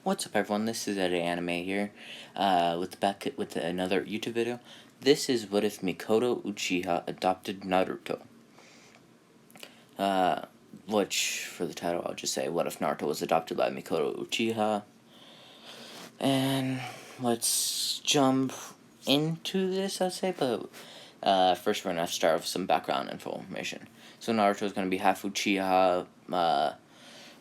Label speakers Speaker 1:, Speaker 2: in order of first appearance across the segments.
Speaker 1: What's up, everyone? This is Eddie Anime here, with another YouTube video. This is what if Mikoto Uchiha adopted Naruto. Which, for the title, I'll just say, what if Naruto was adopted by Mikoto Uchiha? And let's jump into this, I'd say, but first we're going to start with some background information. So Naruto is going to be half Uchiha,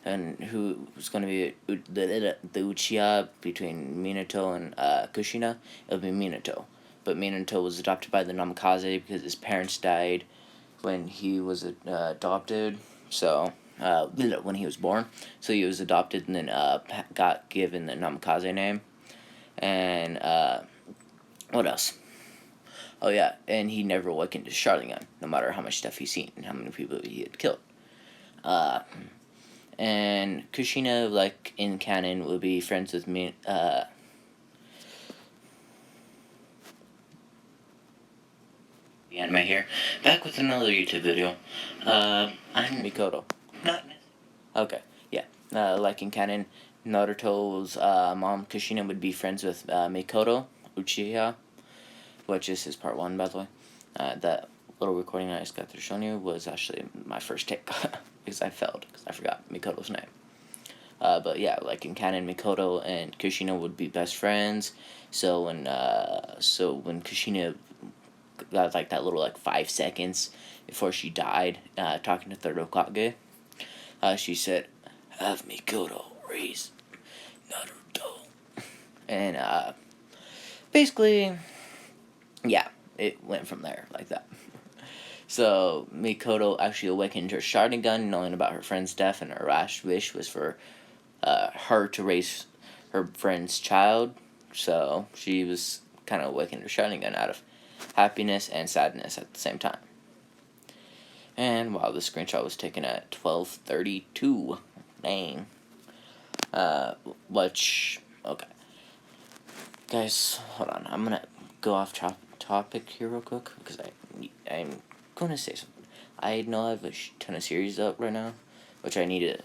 Speaker 1: and who's going to be the Uchiha between Minato and Kushina. It'll be Minato. But Minato was adopted by the Namikaze because his parents died when he was adopted. So, when he was born. So he was adopted and then got given the Namikaze name. And, what else? Oh, yeah, and he never awakened to Sharingan, no matter how much stuff he's seen and how many people he had killed. And Kushina, like in canon, will be friends with me. The anime here, back with another YouTube video. I'm Mikoto. Not okay. Yeah. Like in canon, Naruto's mom Kushina would be friends with Mikoto Uchiha, which is his part 1, by the way. That little recording I just got through showing you was actually my first take because I failed because I forgot Mikoto's name. But yeah, like in canon, Mikoto and Kushina would be best friends. So when Kushina got like that little 5 seconds before she died, talking to Third Hokage, she said, "Have Mikoto raise Naruto," and basically, yeah, it went from there like that. So Mikoto actually awakened her Sharingan, knowing about her friend's death, and her last wish was for her to raise her friend's child. So she was kind of awakened her Sharingan out of happiness and sadness at the same time. And wow, the screenshot was taken at 12:32. Dang. Okay. Guys, hold on. I'm gonna go off topic here real quick because I'm gonna say something. I know I have a ton of series up right now, which I need to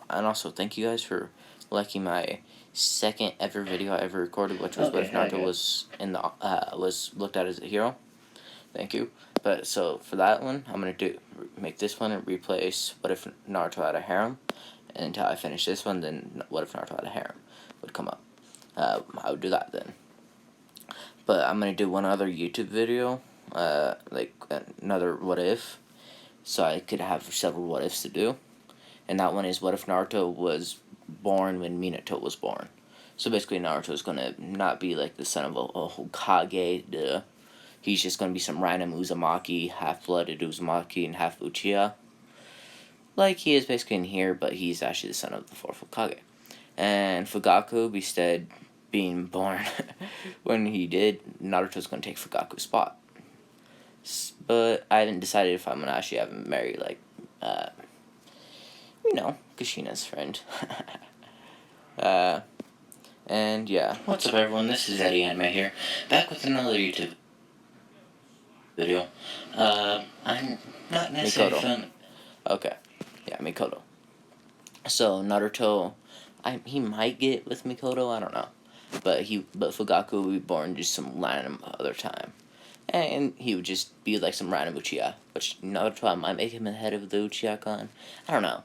Speaker 1: and also thank you guys for liking my second ever video I ever recorded, which was what if Naruto was was looked at as a hero. Thank you. But so for that one, I'm gonna make this one and replace what if Naruto had a harem, and until I finish this one, then what if Naruto had a harem would come up. I would do that then. But I'm gonna do one other YouTube video, like another what if, so I could have several what ifs to do. And that one is what if Naruto was born when Minato was born. So basically Naruto is going to not be like the son of a Hokage. Duh. He's just going to be some random Uzumaki, half-blooded Uzumaki and half Uchiha. Like he is basically in here, but he's actually the son of the 4th Hokage. And Fugaku, instead being born when he did, Naruto's going to take Fugaku's spot. But I haven't decided if I'm going to actually have him marry, Kushina's friend. And yeah. What's up, everyone? This is Eddie Anime here, back with another YouTube video. I'm not necessarily Mikoto. Okay. Yeah, Mikoto. So Naruto, he might get with Mikoto, I don't know. But Fugaku would be born just some random other time. And he would just be like some random Uchiha, which Naruto might make him the head of the Uchiha clan. I don't know.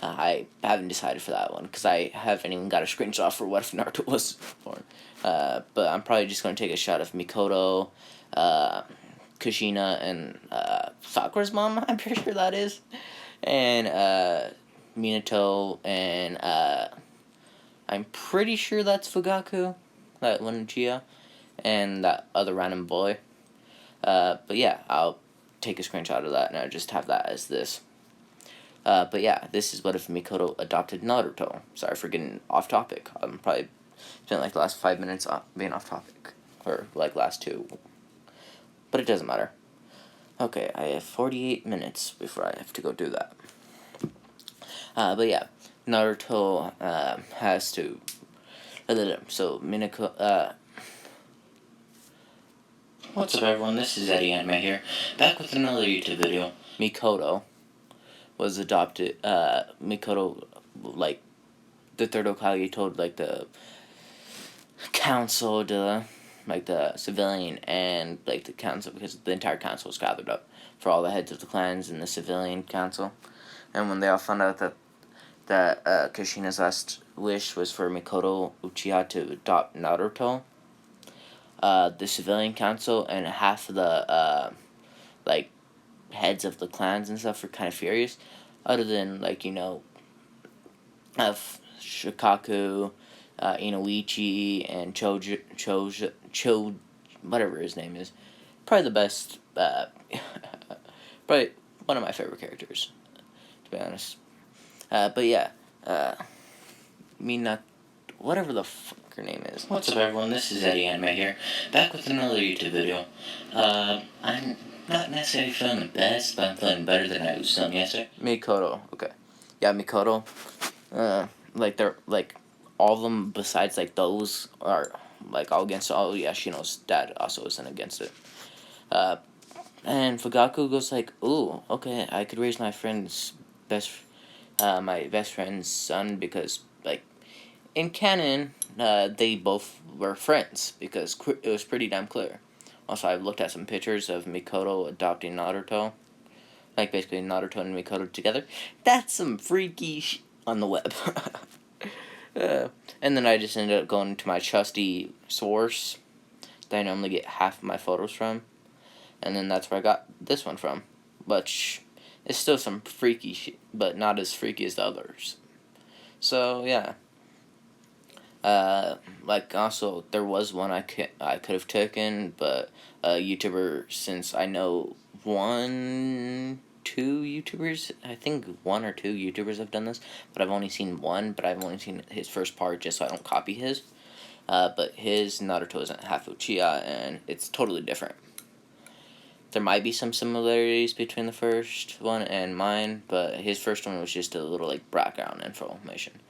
Speaker 1: I haven't decided for that one because I haven't even got a screenshot for what if Naruto was born. But I'm probably just going to take a shot of Mikoto, Kushina, and Sakura's mom, I'm pretty sure that is. And Minato, and I'm pretty sure that's Fugaku, that one Uchiha, and that other random boy. But yeah, I'll take a screenshot of that and I'll just have that as this. But yeah, this is what if Mikoto adopted Naruto. Sorry for getting off topic. I'm probably spent the last 5 minutes being off topic. Or last 2. But it doesn't matter. Okay, I have 48 minutes before I have to go do that. But yeah, Naruto has to... So, Minako... What's up, everyone? This is Eddie Anime here, back with another YouTube video. Mikoto was adopted, Mikoto, the third Hokage told like the council to like the civilian and like the council, because the entire council was gathered up for all the heads of the clans in the civilian council, and when they all found out that Kushina's last wish was for Mikoto Uchiha to adopt Naruto, the civilian council and half of the like heads of the clans and stuff were kind of furious, other than like Shikaku, Inoichi, and Choji, whatever his name is. Probably the best, probably one of my favorite characters, to be honest. But yeah, whatever the fuck her name is. What's up, everyone? This is Eddie Anime here, back with another YouTube video. I'm not necessarily feeling the best, but I'm feeling better than I was feeling yesterday. Mikoto, okay. Yeah, Mikoto. They're like all of them besides like those are like all against it. Oh yeah, Shino's dad also isn't against it. And Fugaku goes like, ooh, okay, I could raise my friend's my best friend's son, because like in canon, they both were friends, because it was pretty damn clear. Also, I've looked at some pictures of Mikoto adopting Naruto, like basically Naruto and Mikoto together. That's some freaky on the web. And then I just ended up going to my trusty source that I normally get half of my photos from, and then that's where I got this one from, which is still some freaky shit, but not as freaky as the others. So yeah. Like also there was one I could have taken, but a YouTuber, since I know two YouTubers, I think one or two YouTubers have done this, but I've only seen one, but I've only seen his first part just so I don't copy his. But his Naruto isn't half Uchiha, and it's totally different. There might be some similarities between the first one and mine, but his first one was just a little like background information.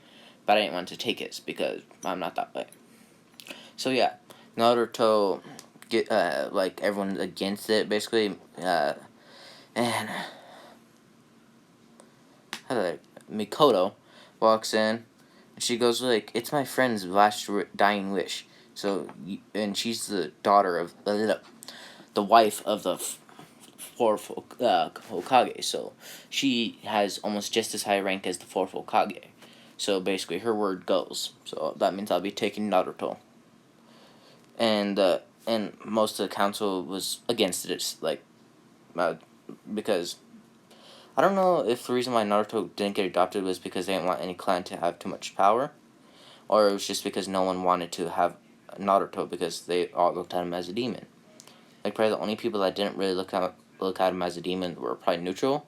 Speaker 1: But I didn't want to take his because I'm not that way. So yeah, Naruto like everyone's against it basically, and Mikoto walks in, and she goes like, "It's my friend's last dying wish." So, and she's the daughter of the wife of the fourth Hokage. So she has almost just as high rank as the fourth Hokage. So basically, her word goes. So that means I'll be taking Naruto. And most of the council was against it, like, because I don't know if the reason why Naruto didn't get adopted was because they didn't want any clan to have too much power, or it was just because no one wanted to have Naruto because they all looked at him as a demon. Like, probably the only people that didn't really look at him as a demon were probably neutral.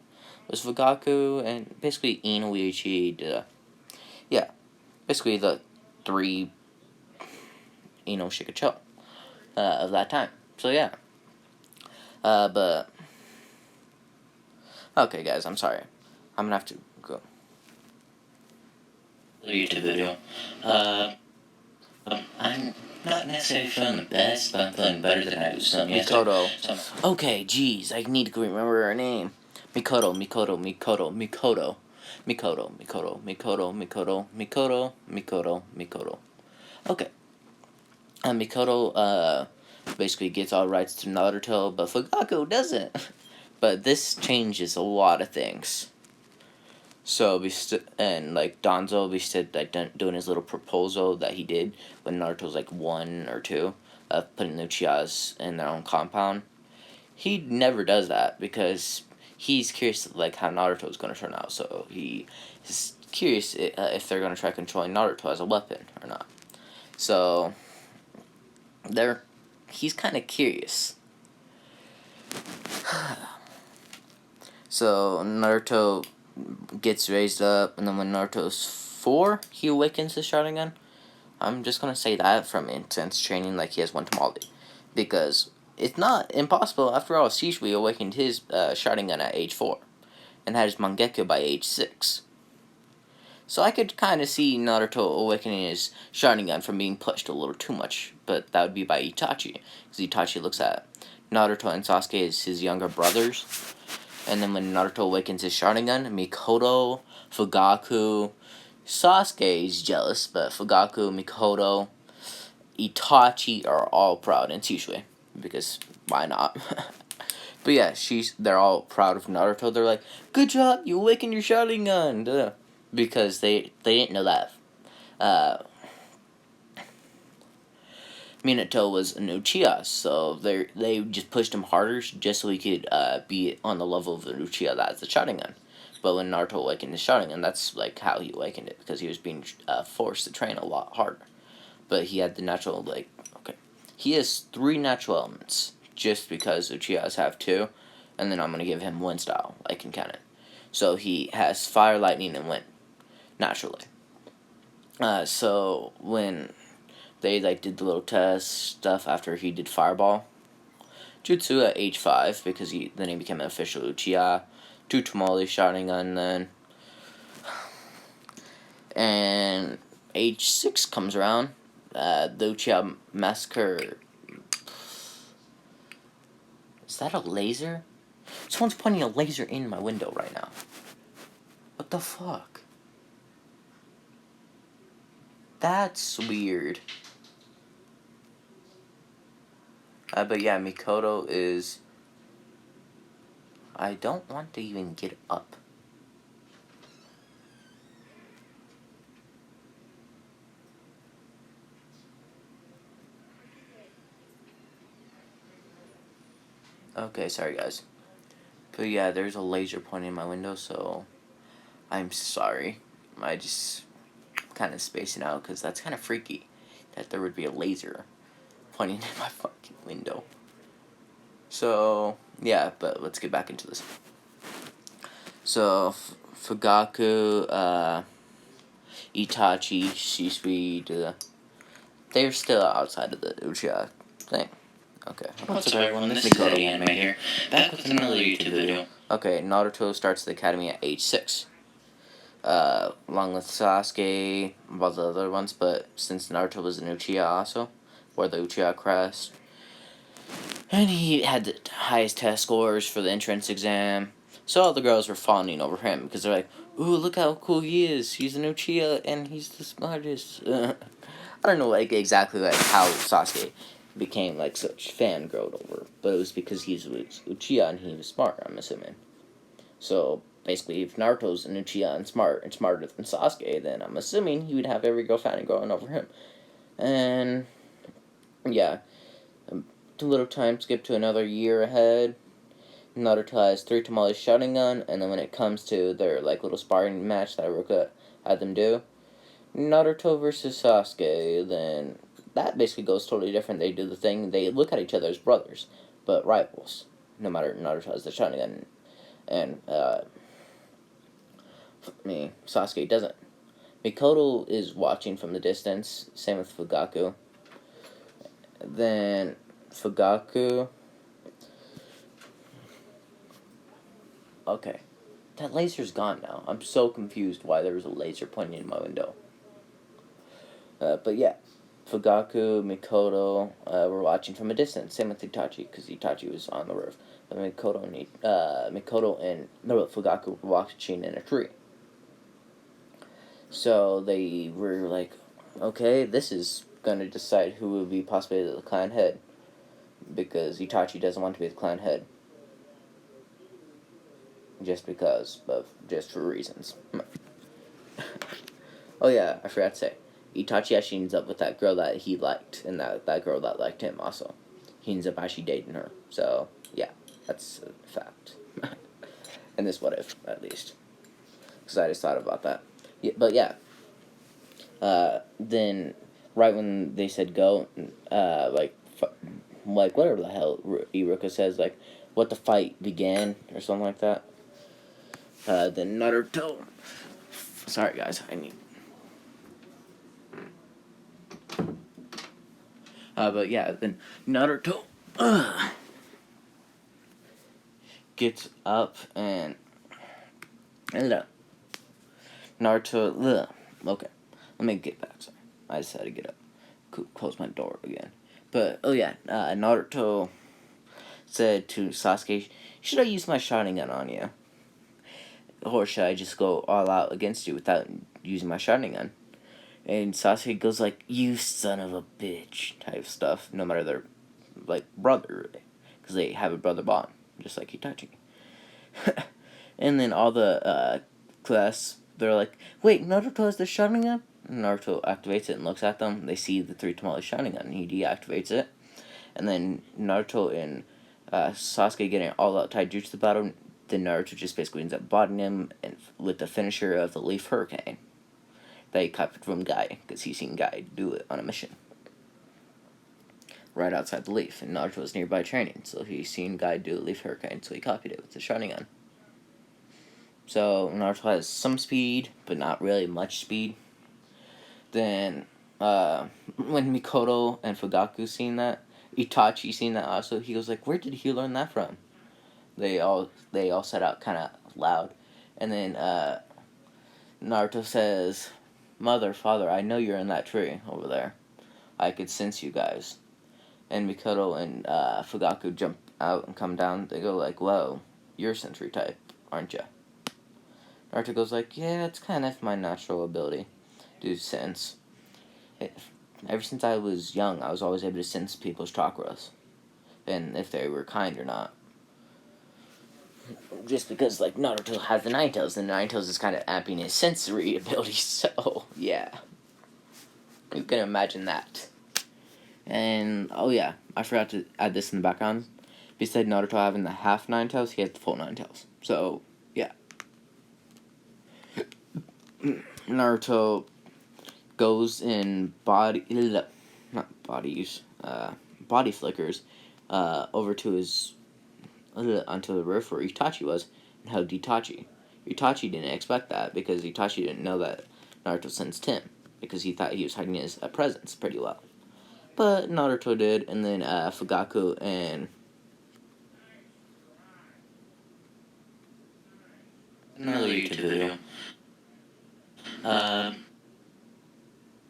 Speaker 1: It was Fugaku and basically Inoichi. Yeah, basically the three Shikacho of that time. So yeah. But okay, guys, I'm sorry. I'm gonna have to go. YouTube video. I'm not necessarily feeling the best, but I'm feeling better than I was feeling yesterday. Mikoto. Okay, jeez, I need to remember her name. Mikoto. Okay. Mikoto, basically gets all rights to Naruto, but Fugaku doesn't. But this changes a lot of things. So, like, Danzo, like, doing his little proposal that he did when Naruto was, like, 1 or 2, of putting the Uchihas in their own compound. He never does that, because he's curious, like, how Naruto's going to turn out. So, he is curious if they're going to try controlling Naruto as a weapon or not. So, he's kind of curious. So, Naruto gets raised up, and then when Naruto's 4, he awakens his Sharingan. I'm just going to say that from intense training, like he has one tamale. Because it's not impossible. After all, Shisui awakened his Sharingan at age 4, and had his Mangekyo by age 6. So I could kind of see Naruto awakening his Sharingan from being pushed a little too much, but that would be by Itachi, because Itachi looks at Naruto and Sasuke as his younger brothers. And then when Naruto awakens his Sharingan, Mikoto, Fugaku, Sasuke is jealous, but Fugaku, Mikoto, Itachi are all proud, and Tsusui, because why not? But yeah, they're all proud of Naruto. They're like, "Good job, you awakened your Sharingan," duh. Because they didn't know that Minato was an Uchiha, so they just pushed him harder just so he could be on the level of an Uchiha that has the Sharingan. But when Naruto awakened his Sharingan, that's like how he awakened it, because he was being forced to train a lot harder. But he had the natural, okay. He has 3 natural elements, just because Uchihas have 2, and then I'm going to give him wind style, like in canon. So he has fire, lightning, and wind, naturally. So when they did the little test stuff after he did fireball, Jutsu at age 5, because then he became an official Uchiha, 2 tamale Sharingan then, and age 6 comes around, the Uchiha Massacre. Is that a laser? Someone's pointing a laser in my window right now. What the fuck? That's weird. But yeah, Mikoto is... I don't want to even get up. Okay, sorry guys. But yeah, there's a laser pointing in my window, so I'm sorry. I just kind of spacing out, because that's kind of freaky that there would be a laser pointing in my fucking window. So, yeah, but let's get back into this. So, Fugaku, Itachi, Shisui, they're still outside of the Uchiha thing. Okay.
Speaker 2: What's up everyone, this is Eddie Anime here, back with another YouTube video.
Speaker 1: Okay, Naruto starts the academy at age 6. Along with Sasuke, all the other ones, but since Naruto was an Uchiha also, wore the Uchiha crest, and he had the highest test scores for the entrance exam, so all the girls were fawning over him, because they're like, "Ooh, look how cool he is, he's an Uchiha, and he's the smartest." I don't know exactly how Sasuke became such fangirled over, but it was because he was Uchiha and he was smart, I'm assuming. So basically, if Naruto's an Uchiha and smarter than Sasuke, then I'm assuming he would have every girl fangirling over him. And yeah, a little time skip to another year ahead. Naruto has 3 tamales Sharingan, and then when it comes to their little sparring match that Iruka had them do, Naruto versus Sasuke, then that basically goes totally different. They do the thing, they look at each other as brothers, but rivals. No matter, Naruto has the Sharingan, and Sasuke doesn't. Mikoto is watching from the distance, same with Fugaku. Then Fugaku... Okay. That laser's gone now. I'm so confused why there was a laser pointing in my window. But yeah, Fugaku, Mikoto were watching from a distance. Same with Itachi, because Itachi was on the roof. But Mikoto and Fugaku were watching in a tree. So they were like, okay, this is going to decide who will be possibly the clan head. Because Itachi doesn't want to be the clan head. Just for reasons. Oh yeah, I forgot to say. Itachi actually ends up with that girl that he liked, and that girl that liked him also. He ends up actually dating her. So, yeah, that's a fact. And this what if, at least. Because I just thought about that. Yeah, but yeah. Then, right when they said go, whatever the hell Iruka says, what the fight began, or something like that. Then Naruto... Sorry, guys, I need... but yeah, then Naruto gets up and Naruto. Okay, let me get back. Sorry, I just had to get up, close my door again. But oh yeah, Naruto said to Sasuke, "Should I use my Sharingan on you, or should I just go all out against you without using my Sharingan. And Sasuke goes like, "You son of a bitch," type stuff, no matter their, like, brother. Because they have a brother bond, just like Itachi. And then all the class, they're like, "Wait, Naruto has the Sharingan?" Naruto activates it and looks at them. They see the three tamale Sharingan, and he deactivates it. And then Naruto and Sasuke getting all out taijutsu battle. Then Naruto just basically ends up bodying him and with the finisher of the Leaf Hurricane. That he copied from Guy, because he's seen Guy do it on a mission. Right outside the Leaf, and Naruto was nearby training, so he's seen Guy do the Leaf Hurricane, so he copied it with the Sharingan. So Naruto has some speed, but not really much speed. Then, when Mikoto and Fugaku seen that, Itachi seen that also, he goes like, "Where did he learn that from?" They all said out kind of loud, and then Naruto says, "Mother, father, I know you're in that tree over there. I could sense you guys." And Mikoto and Fugaku jump out and come down. They go like, "Whoa, you're Sentry type, aren't you?" Naruto goes like, "Yeah, it's kind of my natural ability to sense. Ever since I was young, I was always able to sense people's chakras, and if they were kind or not. Just because, like, Naruto has the Nine Tails, and Nine Tails is kind of amping his sensory abilities, so, yeah. You can imagine that. And, oh yeah, I forgot to add this in the background. Besides Naruto having the half Nine Tails, he has the full Nine Tails. So, yeah. Naruto goes in body flickers over to his onto the roof where Itachi was and hugged Itachi. Itachi didn't expect that because Itachi didn't know that Naruto sensed him because he thought he was hiding his presence pretty well. But Naruto did, and then Fugaku and
Speaker 2: Another YouTube video.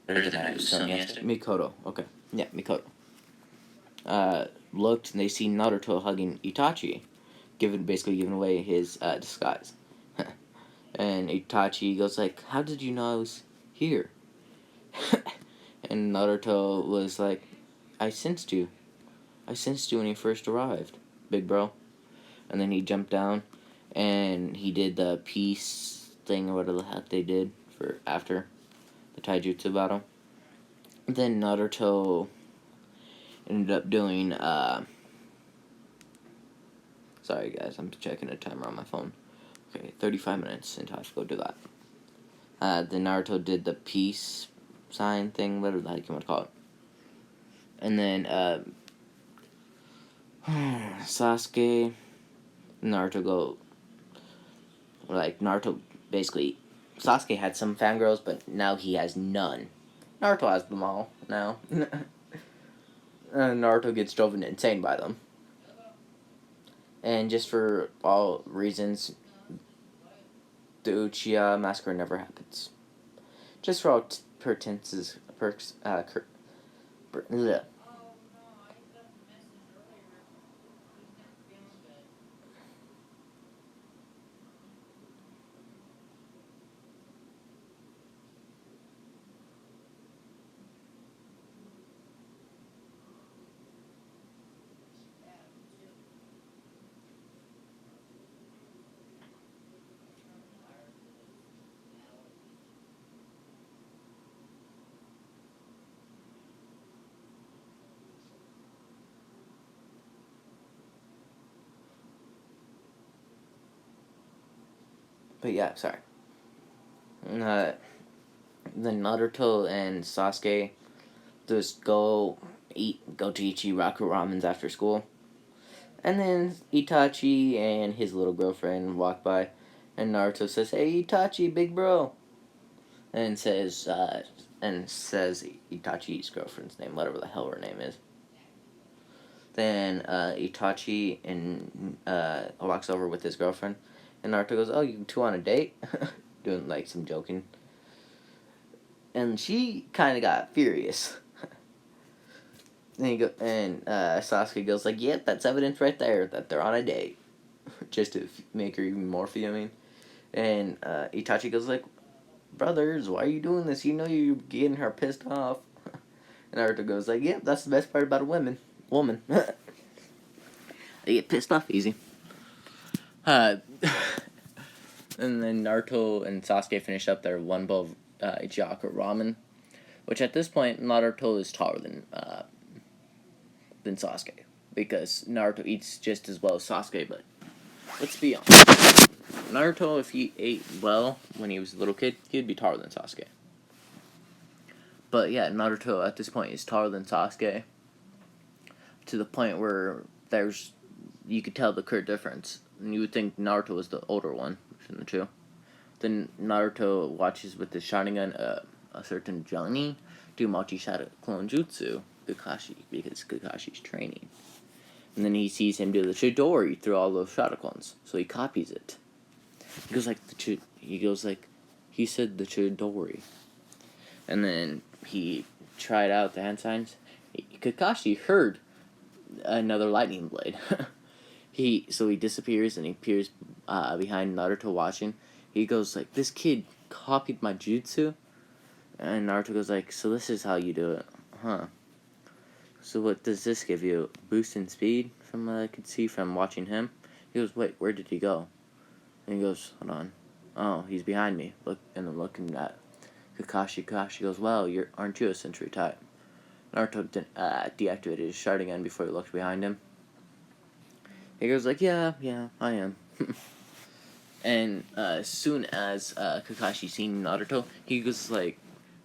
Speaker 2: Better than I was telling yesterday.
Speaker 1: Mikoto. Okay. Yeah, Mikoto. Looked and they see Naruto hugging Itachi, basically giving away his disguise. And Itachi goes like, "How did you know I was here?" And Naruto was like, I sensed you when you first arrived, big bro." And then he jumped down and he did the peace thing or whatever the heck they did for after the taijutsu battle. Then Naruto ended up doing sorry guys, I'm checking a timer on my phone. Okay, 35 minutes until I have to go do that. Then Naruto did the peace sign thing, whatever the heck you want to call it. And then Sasuke, Naruto basically, Sasuke had some fangirls, but now he has none. Naruto has them all now. Naruto gets driven insane by them. And just for all reasons, the Uchiha massacre never happens. Just for all But yeah, sorry. Then Naruto and Sasuke just go to Ichiraku Ramen's after school. And then Itachi and his little girlfriend walk by, and Naruto says, "Hey Itachi, big bro," and says Itachi's girlfriend's name, whatever the hell her name is. Then Itachi and walks over with his girlfriend, and Naruto goes, "Oh, you two on a date?" Doing like some joking. And she kind of got furious. And Sasuke goes like, "Yep, that's evidence right there that they're on a date," just to make her even more fuming. And Itachi goes like, brothers, why are you doing this? You know you're getting her pissed off. And Naruto goes like, yep, that's the best part about a woman. They get pissed off easy. And then Naruto and Sasuke finish up their one bowl of Ichiaka ramen, which at this point Naruto is taller than Sasuke, because Naruto eats just as well as Sasuke. But let's be honest, Naruto, if he ate well when he was a little kid, he'd be taller than Sasuke. But yeah, Naruto at this point is taller than Sasuke, to the point where you could tell the clear difference. And you would think Naruto was the older one between the two. Then Naruto watches with the Sharingan a certain Johnny do multi-shadow clone jutsu, Kakashi, because Kakashi's training. And then he sees him do the Chidori through all those shadow clones, so he copies it. He goes like, he said the Chidori. And then he tried out the hand signs. Kakashi heard another lightning blade. So he disappears and he appears behind Naruto watching. He goes like, this kid copied my jutsu? And Naruto goes like, so this is how you do it, huh? So what does this give you? Boost in speed, from what I could see from watching him? He goes, wait, where did he go? And he goes, hold on. Oh, he's behind me. And I'm looking at Kakashi. Kakashi goes, well, aren't you a Century type? Naruto deactivated his Sharingan before he looked behind him. He goes like, yeah, I am. And as soon as Kakashi seen Naruto, he goes like,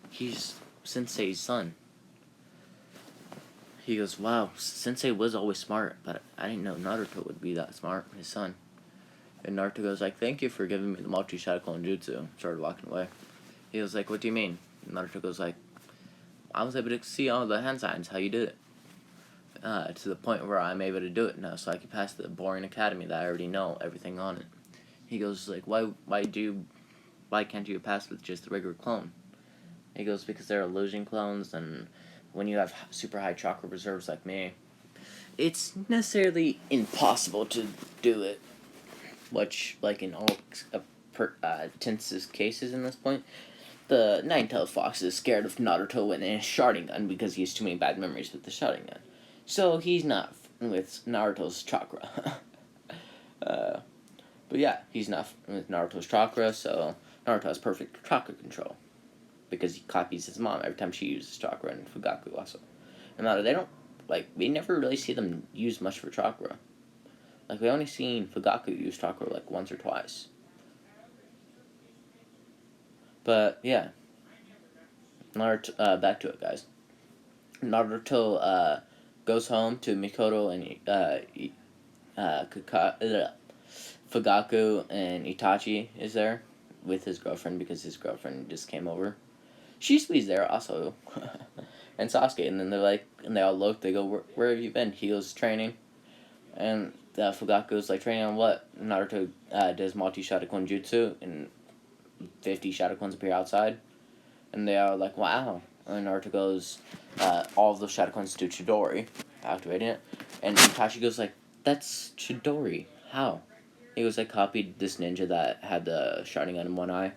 Speaker 1: he's Sensei's son. He goes, wow, Sensei was always smart, but I didn't know Naruto would be that smart, his son. And Naruto goes like, thank you for giving me the multi-shadow clone jutsu. Started walking away. He was like, what do you mean? And Naruto goes like, I was able to see all the hand signs, how you did it. To the point where I'm able to do it now, so I can pass the boring academy that I already know everything on it. He goes like, why can't you pass with just the regular clone? He goes, because they're illusion clones, and when you have super high chakra reserves like me, it's necessarily impossible to do it. Which, like in all Tense's cases in this point, the Nine-Tailed Fox is scared of Naruto and his Sharingan because he has too many bad memories with the Sharingan. So he's not with Naruto's chakra. But yeah, he's not with Naruto's chakra, so Naruto has perfect chakra control. Because he copies his mom every time she uses chakra, and Fugaku also. And Naruto, they don't, we never really see them use much for chakra. We only seen Fugaku use chakra, once or twice. But, yeah. Naruto, back to it, guys. Naruto, goes home to Mikoto and, Fugaku and Itachi is there with his girlfriend, because his girlfriend just came over. Shisui's there also. And Sasuke, and then they all look, they go, where have you been? He goes, training. And Fugaku's like, training on what? Naruto does multi-shadow clone jutsu, and 50 shadow clones appear outside. And they are like, wow. And Naruto goes, all of those shadow clones do Chidori, activating it. And Itachi goes like, that's Chidori. How? He goes, I copied this ninja that had the Sharingan in one eye.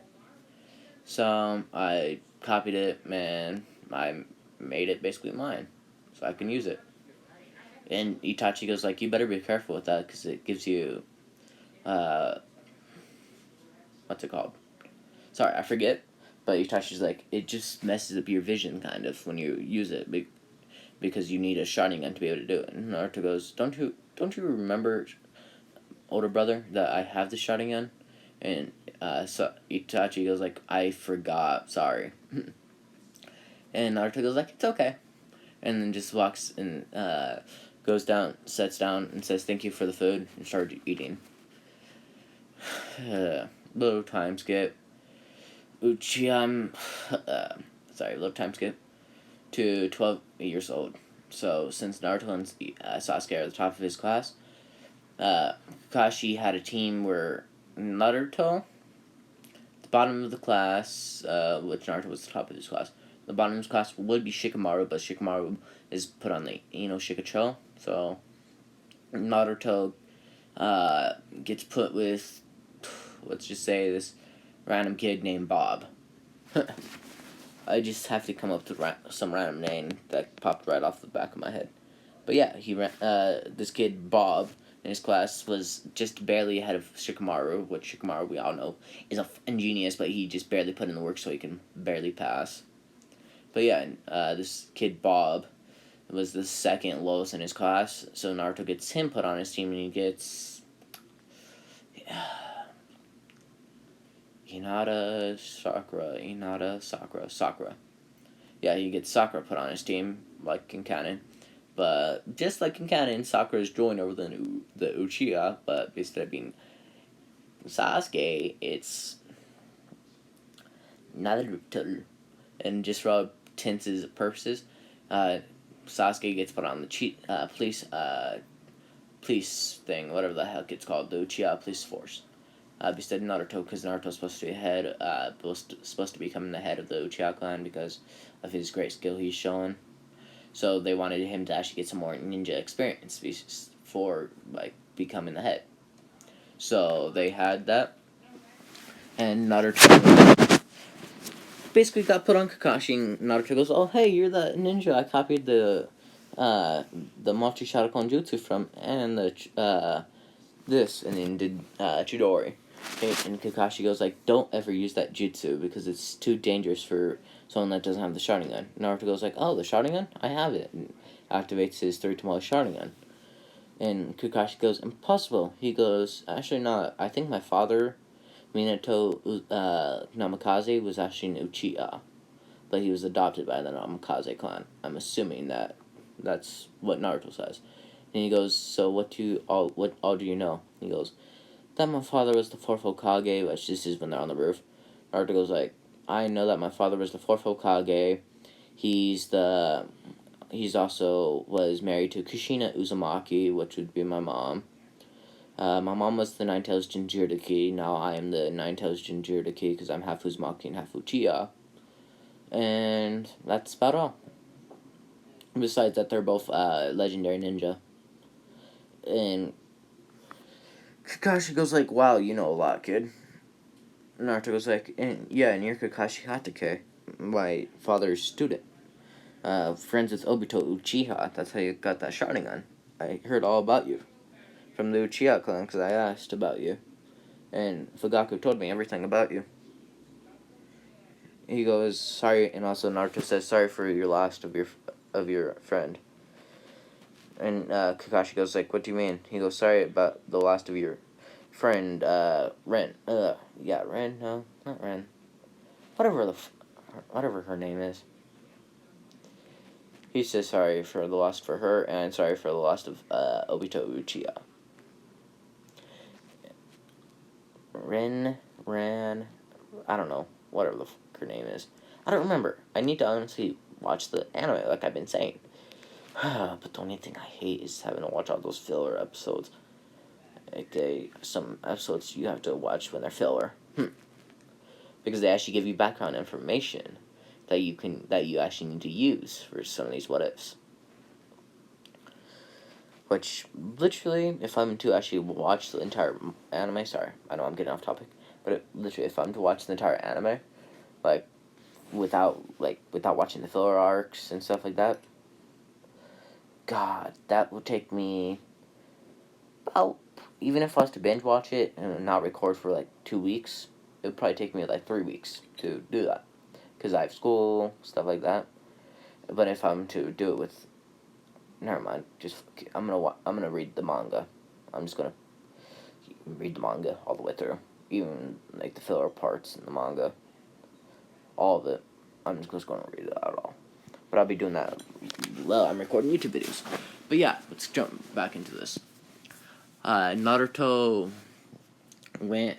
Speaker 1: So I copied it, and I made it basically mine, so I can use it. And Itachi goes like, you better be careful with that, because it gives you, what's it called? Sorry, I forget. But Itachi's like, it just messes up your vision, kind of, when you use it, because you need a Sharingan to be able to do it. And Naruto goes, don't you remember, older brother, that I have the Sharingan? And so Itachi goes like, I forgot, sorry. And Naruto goes like, it's okay. And then just walks and goes down, sits down, and says thank you for the food, and starts eating. Little time skip. Little time skip to 12 years old. So since Naruto and Sasuke are at the top of his class, Kakashi had a team where Naruto, the bottom of the class, which Naruto was the top of his class. The bottom of his class would be Shikamaru, but Shikamaru is put on the Shikacho. So Naruto gets put with, let's just say, this random kid named Bob. I just have to come up to some random name that popped right off the back of my head. But yeah, this kid Bob in his class was just barely ahead of Shikamaru, which Shikamaru we all know is a genius, but he just barely put in the work so he can barely pass. But yeah, this kid Bob was the second lowest in his class, so Naruto gets him put on his team, and he gets Sakura. Yeah, he gets Sakura put on his team, like in canon. But just like in canon, Sakura's joined over the Uchiha, but instead of being Sasuke, it's Naruto. And just for all intents and purposes, Sasuke gets put on the police thing, whatever the heck it's called, the Uchiha police force. Instead of Naruto, because Naruto's supposed to be supposed to become the head of the Uchiha clan because of his great skill he's shown. So they wanted him to actually get some more ninja experience for becoming the head. So they had that, and Naruto basically got put on Kakashi. And Naruto goes, "Oh hey, you're the ninja I copied the multi Shadow Jutsu from, and this," and then did Chidori. And Kakashi goes like, "Don't ever use that jutsu because it's too dangerous for someone that doesn't have the Sharingan." Naruto goes like, "Oh, the Sharingan? I have it." And activates his 3 Tomoe Sharingan. And Kakashi goes, "Impossible." He goes, "Actually not. I think my father, Minato Namikaze, was actually an Uchiha. But he was adopted by the Namikaze clan." I'm assuming that's what Naruto says. And he goes, "So what all do you know?" He goes, "That my father was the fourth Hokage," which this is when they're on the roof. Naruto goes like, "I know that my father was the fourth Hokage. He's also was married to Kushina Uzumaki, which would be my mom. My mom was the Nine-Tails Jinchuriki. Now I am the Nine-Tails Jinchuriki because I'm half Uzumaki and half Uchiha. And that's about all. Besides that, they're both legendary ninja." And Kakashi goes like, "Wow, you know a lot, kid." Naruto goes like, and you're Kakashi Hatake, my father's student. Friends with Obito Uchiha. That's how you got that Sharingan. I heard all about you from the Uchiha clan because I asked about you, and Fugaku told me everything about you." He goes, "Sorry," and also Naruto says, "Sorry for your loss of your friend." And Kakashi goes like, "What do you mean?" He goes, "Sorry about the loss of your friend, Ren." Ren. No, not Ren. Whatever her name is. He says sorry for the loss for her, and sorry for the loss of Obito Uchiha. Ran, I don't know, whatever her name is. I don't remember. I need to honestly watch the anime, like I've been saying. But the only thing I hate is having to watch all those filler episodes. Like some episodes you have to watch when they're filler. Because they actually give you background information that you actually need to use for some of these what ifs. Which literally, if I'm to actually watch the entire anime, sorry, I know I'm getting off topic, but literally, if I'm to watch the entire anime, without watching the filler arcs and stuff like that, God, that would take me about, even if I was to binge watch it and not record for 2 weeks, it would probably take me 3 weeks to do that, because I have school, stuff like that. But if I'm to do it with, never mind, I'm gonna read the manga. I'm just gonna read the manga all the way through, even the filler parts in the manga, all of it. I'm just gonna read it out all. But I'll be doing that. Well, I'm recording YouTube videos. But yeah, let's jump back into this. Naruto went.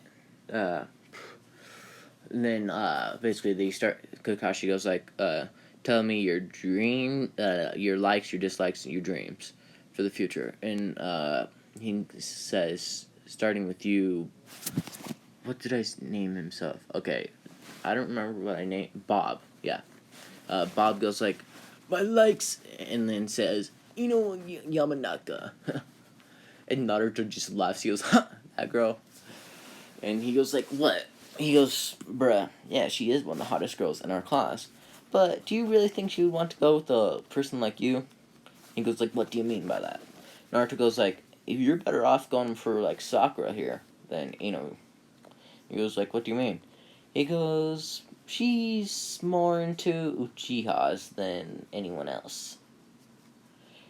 Speaker 1: Then basically Kakashi goes like, "Tell me your your likes, your dislikes, and your dreams for the future." And he says, starting with you. What did I name himself? Okay, I don't remember what I named. Bob. Yeah. Bob goes like, "My likes," and then says, Yamanaka. And Naruto just laughs. He goes, "Huh, that girl." And he goes like, "What?" he goes, bruh, yeah, she is one of the hottest girls in our class. But do you really think she would want to go with a person like you? He goes like, what do you mean by that? Naruto goes like, if you're better off going for like Sakura here than Ino. He goes like, what do you mean? He goes, she's more into Uchihas than anyone else.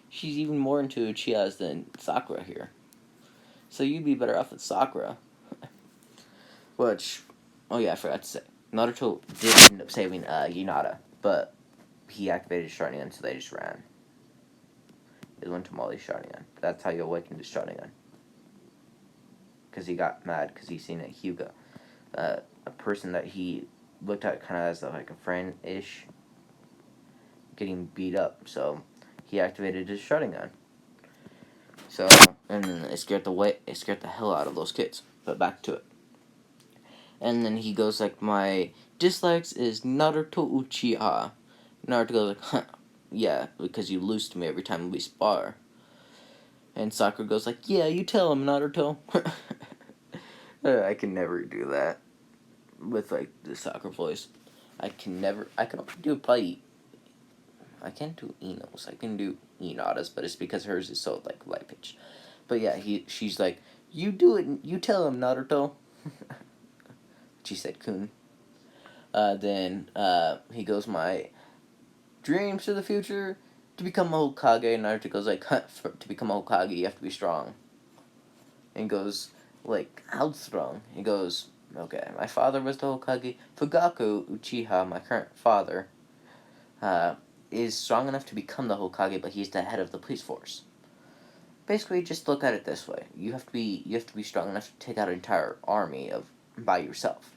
Speaker 1: She's even more into Uchihas than Sakura here. So you'd be better off with Sakura. Which, oh yeah, I forgot to say. Naruto did end up saving Hinata, but he activated his Sharingan, so they just ran. It went to Molly's Sharingan. That's how you awakened his Sharingan. Because he got mad because he seen a Hyuga. A person that he looked at kind of as like a friend-ish getting beat up. So he activated his Sharingan. So, and then it scared the hell out of those kids. But back to it. And then he goes like, my dislikes is Naruto Uchiha. Naruto goes like, huh, yeah, because you lose to me every time we spar. And Sakura goes like, yeah, you tell him, Naruto. I can never do that with like the Sakura voice. I can only do probably, I can't do Ino's. I can do Inada's, but it's because hers is so like light pitch. But yeah, she's like, you do it, you tell him, Naruto. She said, Kun. Then he goes, my dreams for the future to become a Hokage. And Naruto goes like, to become a Hokage, you have to be strong. And he goes like, how strong? He goes, okay, my father was the Hokage. Fugaku Uchiha, my current father, is strong enough to become the Hokage, but he's the head of the police force. Basically, just look at it this way: you have to be strong enough to take out an entire army by yourself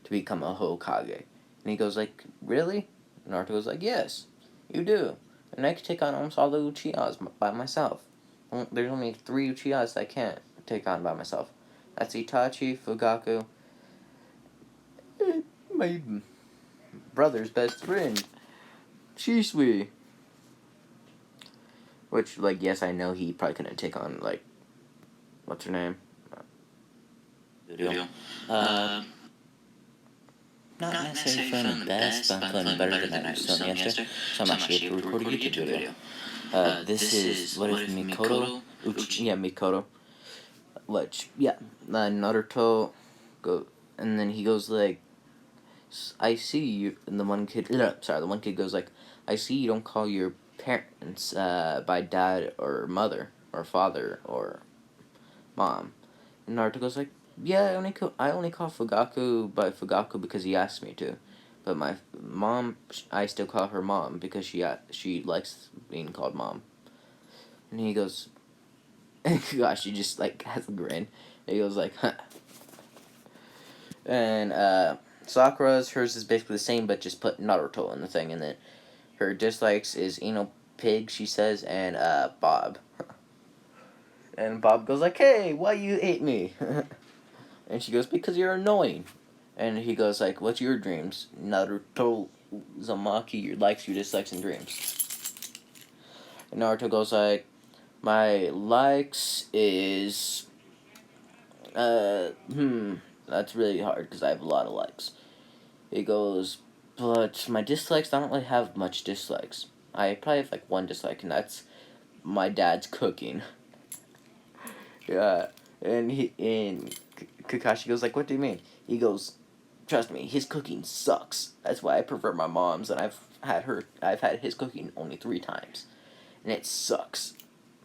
Speaker 1: to become a Hokage. And he goes like, really? Naruto goes like, yes, you do. And I can take on almost all the Uchihas by myself. There's only 3 Uchihas I can't take on by myself. That's Itachi, Fugaku, and my brother's best friend, Shisui. Which, like, yes, I know he probably couldn't take on, like, what's her name? Not necessarily feeling the best, but I'm feeling better than I was feeling yesterday. So I'm actually able to record a YouTube video. This is, what is Mikoto? Yeah, Mikoto. Which, yeah, Naruto and then he goes like, I see you, and the one kid goes like, I see you don't call your parents by dad or mother or father or mom. And Naruto goes like, yeah, I only call Fugaku by Fugaku because he asked me to. But my mom, I still call her mom because she likes being called mom. And he goes, gosh, he just like has a grin. And he goes like, huh. And Sakura's, hers is basically the same, but just put Naruto in the thing. And then her dislikes is Pig, she says, and Bob. And Bob goes like, hey, why you hate me? And she goes, because you're annoying. And he goes like, what's your dreams? Naruto Uzumaki, your likes, your dislikes, and dreams. And Naruto goes like, my likes is, that's really hard because I have a lot of likes. He goes, but my dislikes, I don't really have much dislikes. I probably have like one dislike, and that's my dad's cooking. Yeah, and Kakashi goes like, what do you mean? He goes, trust me, his cooking sucks. That's why I prefer my mom's, and I've had his cooking only 3 times, and it sucks.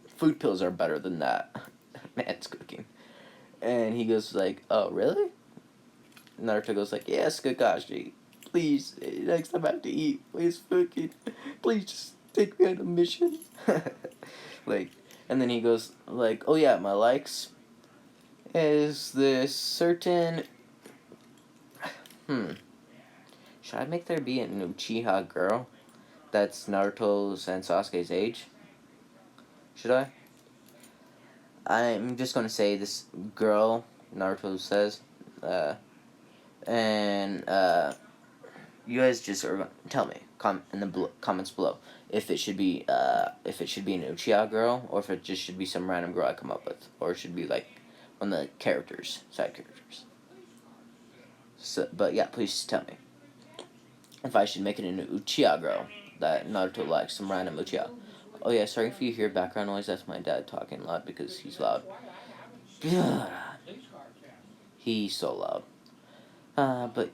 Speaker 1: Food pills are better than that man's cooking. And he goes like, oh really? Naruto goes like, yes, Kakashi, please, next time I have to eat, please cooking, please just take me on a mission. Like, and then he goes like, oh yeah, my likes is this certain, should I make there be an Uchiha girl that's Naruto's and Sasuke's age? Should I? I'm just gonna say this girl, Naruto says, and you guys just are tell me in the comments below if it should be an Uchiha girl or if it just should be some random girl I come up with, or it should be like one of the side characters. So, but yeah, please tell me if I should make it into Uchiha girl that Naruto likes, some random Uchiha. Oh yeah, sorry if you hear background noise. That's my dad talking loud because he's loud. He's so loud. But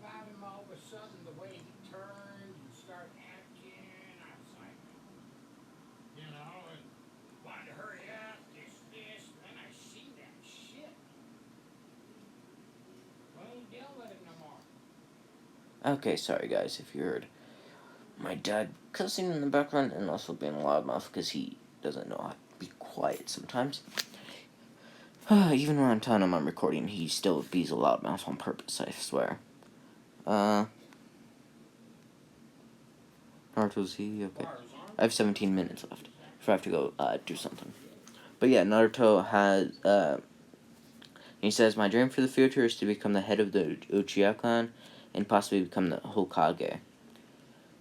Speaker 1: okay, sorry guys if you heard my dad cussing in the background and also being a loudmouth because he doesn't know how to be quiet sometimes. Even when I'm telling him I'm recording, he still bees a loudmouth on purpose, I swear. Naruto Z, okay. I have 17 minutes left before I have to go do something. But yeah, Naruto has, he says, my dream for the future is to become the head of the Uchiha clan and possibly become the Hokage,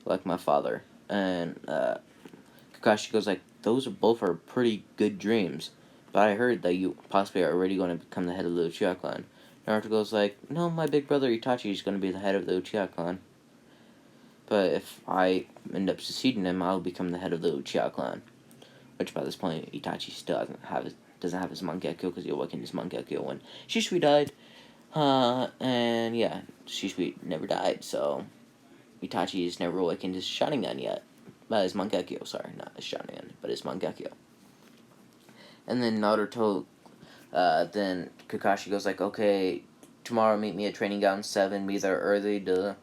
Speaker 1: like my father. And Kakashi goes like, those are both are pretty good dreams, but I heard that you possibly are already going to become the head of the Uchiha clan. Naruto goes like, no, my big brother Itachi is going to be the head of the Uchiha clan. But if I end up succeeding him, I'll become the head of the Uchiha clan. Which by this point, Itachi still doesn't have his Mangekyo because he awakened his Mangekyo when Shisui died. And yeah, Shisui never died, so Itachi has never awakened his Sharingan yet. His Mangekyo, sorry, not his Sharingan, but his Mangekyo. And then Naruto, then Kakashi goes like, okay, tomorrow meet me at Training Ground 7, be there early, duh.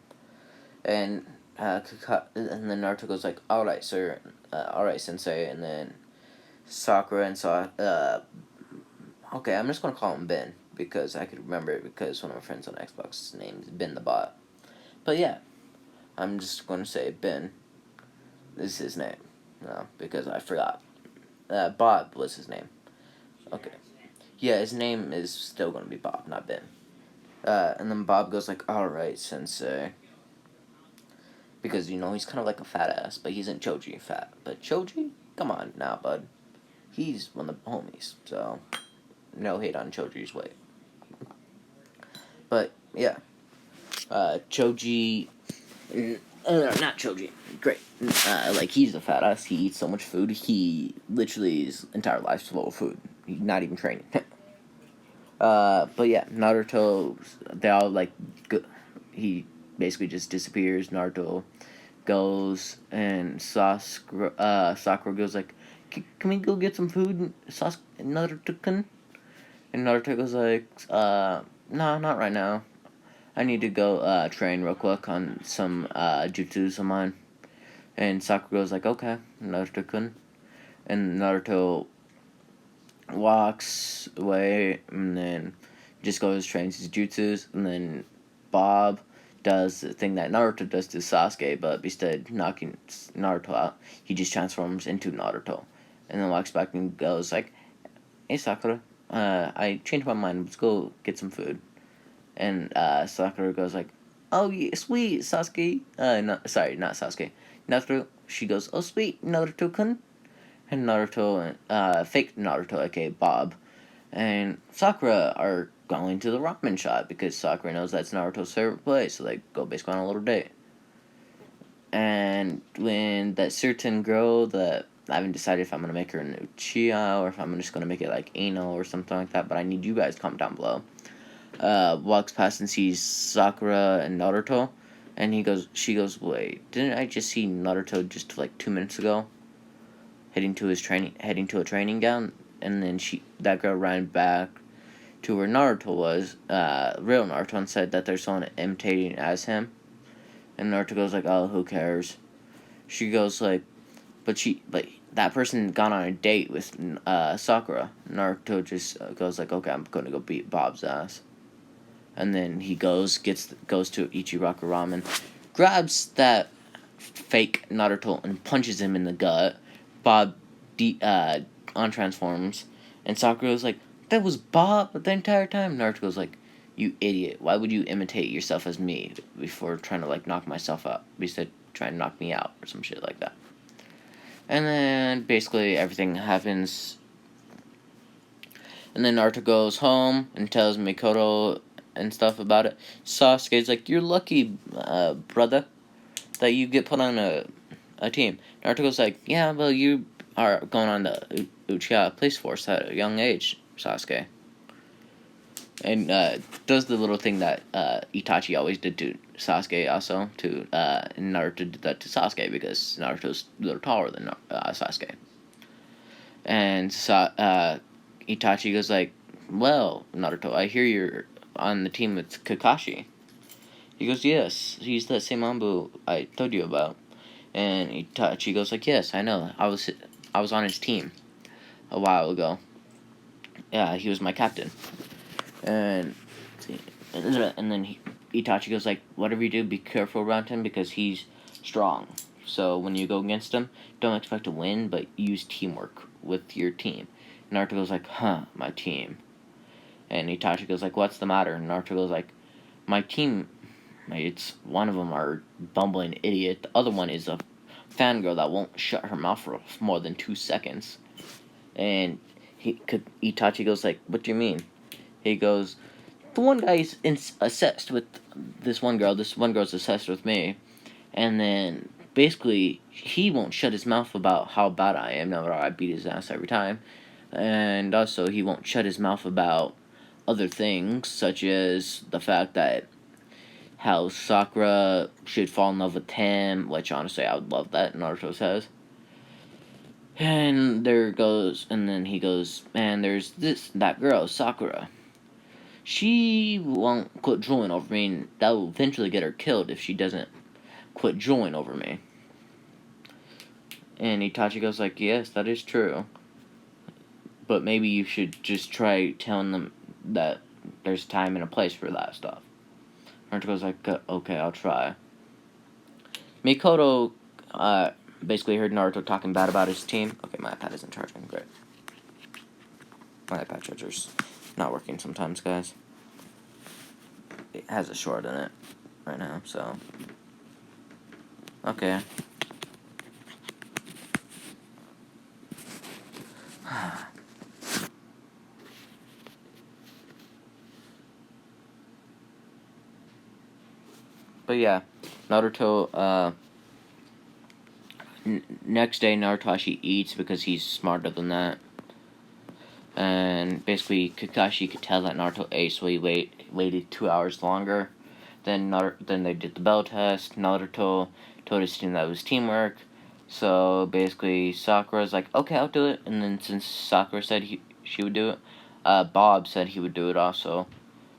Speaker 1: And and then Naruto goes like, alright, sir, alright, sensei, and then Sakura and okay, I'm just gonna call him Ben, because I could remember it because one of my friends on Xbox's name is Ben the Bot. But yeah, I'm just gonna say Ben is his name, no, because I forgot. Bob was his name. Okay. Yeah, his name is still gonna be Bob, not Ben. And then Bob goes like, alright, sensei. Because, he's kind of like a fat ass, but he's in Choji fat. But Choji? Come on now, bud. He's one of the homies, so no hate on Choji's weight. But, yeah. Choji... not Choji. Great. He's a fat ass. He eats so much food. He literally, his entire life's full of food. He's not even training. But yeah, Naruto, they all, he basically just disappears. Naruto goes, and Sakura goes like, can we go get some food, Naruto-kun? And Naruto goes like, no, not right now. I need to go, train real quick on some, jutsus of mine. And Sakura goes like, okay, Naruto-kun. And Naruto walks away, and then just goes, trains his jutsus, and then Bob does the thing that Naruto does to Sasuke, but instead of knocking Naruto out, he just transforms into Naruto. And then walks back and goes like, hey Sakura, I changed my mind, let's go get some food. And Sakura goes like, oh yeah, sweet, Sasuke. Sorry, not Sasuke. Naruto, she goes, oh sweet, Naruto-kun. And Naruto, fake Naruto, aka Bob, and Sakura are going to the ramen shop because Sakura knows that's Naruto's favorite place, so they go basically on a little date. And when that certain girl that I haven't decided if I'm gonna make her an Uchiha or if I'm just gonna make it like Ano or something like that, but I need you guys to comment down below. Walks past and sees Sakura and Naruto, and she goes, wait, didn't I just see Naruto just like 2 minutes ago? Heading to a training ground, and then that girl ran back to where Naruto was, real Naruto, and said that there's someone imitating as him. And Naruto goes like, oh, who cares? She goes like, but that person got on a date with Sakura. Naruto just goes like, okay, I'm gonna go beat Bob's ass. And then he goes to Ichiraku Ramen, grabs that fake Naruto and punches him in the gut. Bob on transforms, and Sakura goes like, that was Bob the entire time. Naruto goes like, you idiot, why would you imitate yourself as me before trying to like knock myself out? Instead trying to knock me out or some shit like that. And then basically everything happens, and then Naruto goes home and tells Mikoto and stuff about it. Sasuke's like, you're lucky, brother, that you get put on a team. Naruto's like, yeah, well, you are going on the Uchiha police force at a young age, Sasuke. And does the little thing that Itachi always did to Sasuke also, and Naruto did that to Sasuke because Naruto's a little taller than Sasuke. And Itachi goes like, well, Naruto, I hear you're on the team with Kakashi. He goes, yes, he's that same Anbu I told you about. And Itachi goes like, yes, I know, I was on his team a while ago. Yeah, he was my captain. And then Itachi goes like, whatever you do, be careful around him because he's strong. So when you go against him, don't expect to win, but use teamwork with your team. And Naruto goes like, my team. And Itachi goes like, what's the matter? And Naruto goes like, my team, it's one of them are bumbling idiot. The other one is a fangirl that won't shut her mouth for more than 2 seconds. And Itachi goes like, what do you mean? He goes, the one guy's obsessed with this one girl. This one girl's obsessed with me. And then, basically, he won't shut his mouth about how bad I am. No, I beat his ass every time. And also, he won't shut his mouth about other things, such as the fact that how Sakura should fall in love with him, which, honestly, I would love that, Naruto says. And then he goes, and there's that girl, Sakura. She won't quit drooling over me, and that will eventually get her killed if she doesn't quit drooling over me. And Itachi goes like, yes, that is true. But maybe you should just try telling them that there's time and a place for that stuff. Naruto goes like, okay, I'll try. Mikoto basically heard Naruto talking bad about his team. Okay, my iPad isn't charging. Great. My iPad charger's not working sometimes, guys. It has a short in it right now, so. Okay. But yeah, Naruto, next day Naruto actually eats because he's smarter than that. And basically Kakashi could tell that Naruto ate, so he waited 2 hours longer. Then they did the bell test. Naruto told his team that it was teamwork. So basically Sakura's like, okay, I'll do it. And then since Sakura said she would do it, Bob said he would do it also.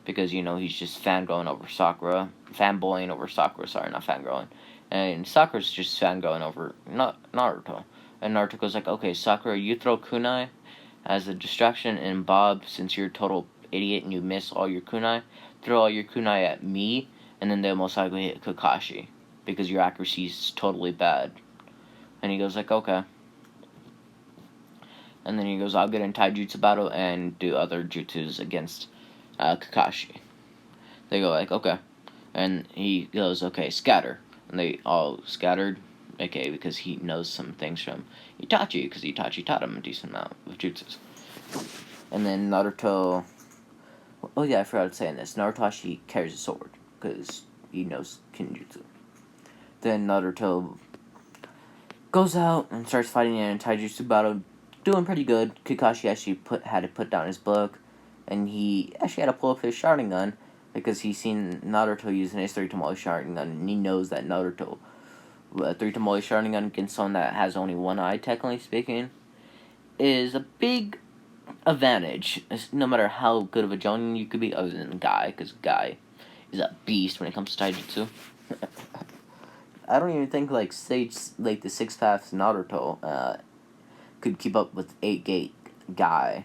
Speaker 1: Because, he's just fanboying over Sakura. Sorry, not fangirling. And Sakura's just fangirling over Naruto. And Naruto goes like, okay, Sakura, you throw kunai as a distraction, and Bob, since you're a total idiot and you miss all your kunai, throw all your kunai at me, and then they'll most likely hit Kakashi. Because your accuracy is totally bad. And he goes like, okay. And then he goes, I'll get in taijutsu battle and do other jutsus against Kakashi. They go like, okay. And he goes, okay, scatter. And they all scattered, okay, because he knows some things from Itachi, because Itachi taught him a decent amount of jutsus. And then Naruto, oh yeah, I forgot to say in this, Naruto actually carries a sword, because he knows Kinjutsu. Then Naruto goes out and starts fighting in a taijutsu battle, doing pretty good. Kakashi actually had to put down his book, and he actually had to pull up his Sharingan, because he's seen Naruto using his 3 Tamale Sharingan, and he knows that Naruto, 3 Tamale Sharingan against someone that has only one eye, technically speaking, is a big advantage, no matter how good of a Jonin you could be, other than Guy, because Guy is a beast when it comes to taijutsu. I don't even think, the 6th Path Naruto, could keep up with 8-Gate Guy.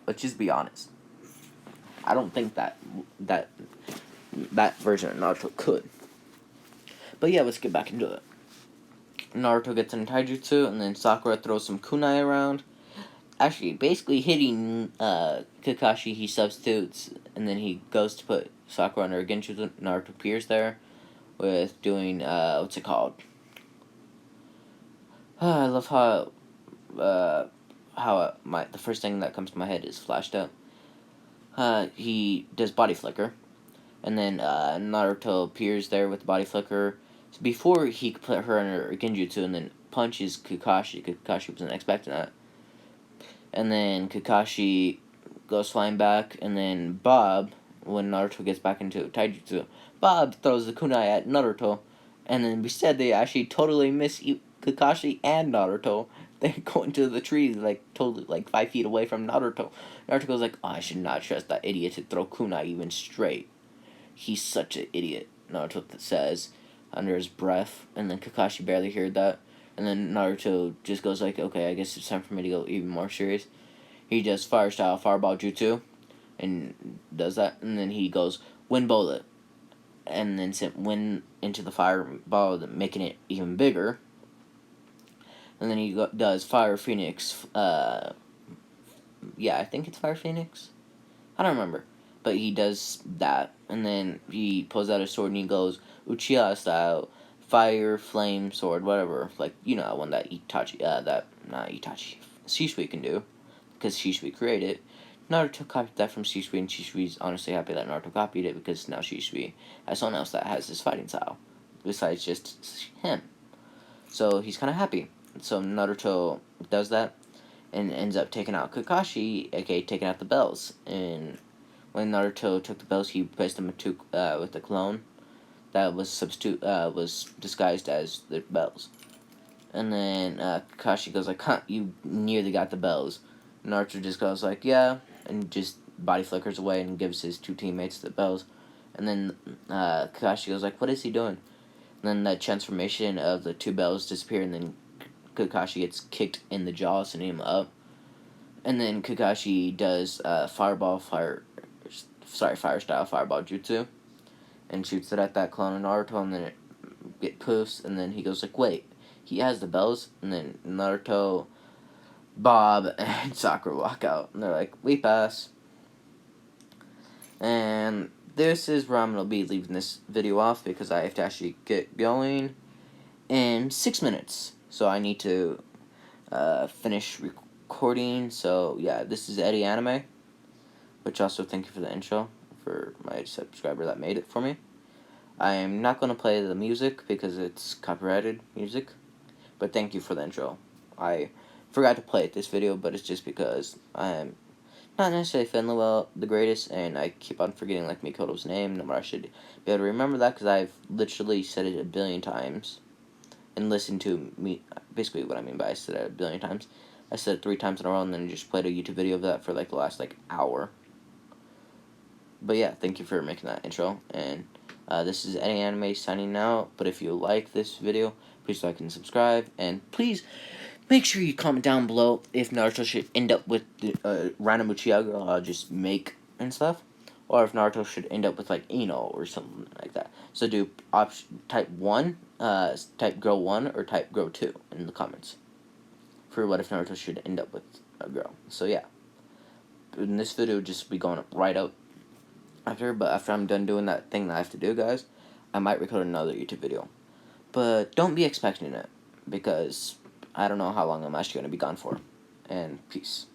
Speaker 1: Let's just be honest. I don't think that version of Naruto could. But yeah, let's get back into it. Naruto gets in taijutsu, and then Sakura throws some kunai around. Actually, basically hitting Kakashi, he substitutes, and then he goes to put Sakura under a Genjutsu. Naruto appears there with doing, what's it called? I love how the first thing that comes to my head is flashed up. He does body flicker, and then Naruto appears there with the body flicker. So before he could put her under Genjutsu and then punches Kakashi. Kakashi wasn't expecting that. And then Kakashi goes flying back, and then Bob, when Naruto gets back into Taijutsu, Bob throws the kunai at Naruto, and then instead they actually totally miss Kakashi and Naruto. They go into the trees, like, totally, like, 5 feet away from Naruto. Naruto goes like, oh, I should not trust that idiot to throw kunai even straight. He's such an idiot, Naruto says under his breath, and then Kakashi barely heard that. And then Naruto just goes like, okay, I guess it's time for me to go even more serious. He does fire style fireball jutsu, and does that, and then he goes wind bullet, and then sent wind into the fireball, making it even bigger. And then he does fire phoenix. Yeah, I think it's fire phoenix. I don't remember, but he does that, and then he pulls out his sword and he goes Uchiha style, fire, flame, sword, whatever. Like, you know, one that Shisui can do, because Shisui created it. Naruto copied that from Shisui, and Shisui's honestly happy that Naruto copied it, because now Shisui has someone else that has his fighting style, besides just him. So he's kind of happy. So Naruto does that, and ends up taking out Kakashi, aka taking out the bells. And when Naruto took the bells, he replaced them with a clone that was disguised as the bells. And then Kakashi goes like, huh, you nearly got the bells. Naruto just goes like, yeah, and just body flickers away and gives his 2 teammates the bells. And then Kakashi goes like, what is he doing? And then that transformation of the 2 bells disappear, and then Kakashi gets kicked in the jaw, sending him up. And then Kakashi does fire style fireball jutsu, and shoots it at that clone of Naruto, and then it poofs, and then he goes like, wait, he has the bells? And then Naruto, Bob, and Sakura walk out, and they're like, we pass. And this is where I'm going to be leaving this video off, because I have to actually get going in 6 minutes. So I need to finish recording. So yeah, this is Eddie Anime, which also thank you for the intro for my subscriber that made it for me. I am not going to play the music because it's copyrighted music, but thank you for the intro. I forgot to play it this video, but it's just because I'm not necessarily feeling the greatest, and I keep on forgetting like Mikoto's name, no, I should be able to remember that, because I've literally said it a billion times, and listened to me, basically what I mean by I said it a billion times. I said it 3 times in a row, and then just played a YouTube video of that for like the last like hour. But yeah, thank you for making that intro, and this is Eddie Anime signing out. But if you like this video, please like and subscribe, and please make sure you comment down below if Naruto should end up with the random Uchiha girl I'll just make and stuff, or if Naruto should end up with like Ino or something like that. So do type 1, type girl 1, or type girl 2 in the comments for what if Naruto should end up with a girl. So yeah, in this video just be going up right out after, but after I'm done doing that thing that I have to do, guys, I might record another YouTube video. But don't be expecting it, because I don't know how long I'm actually going to be gone for. And peace.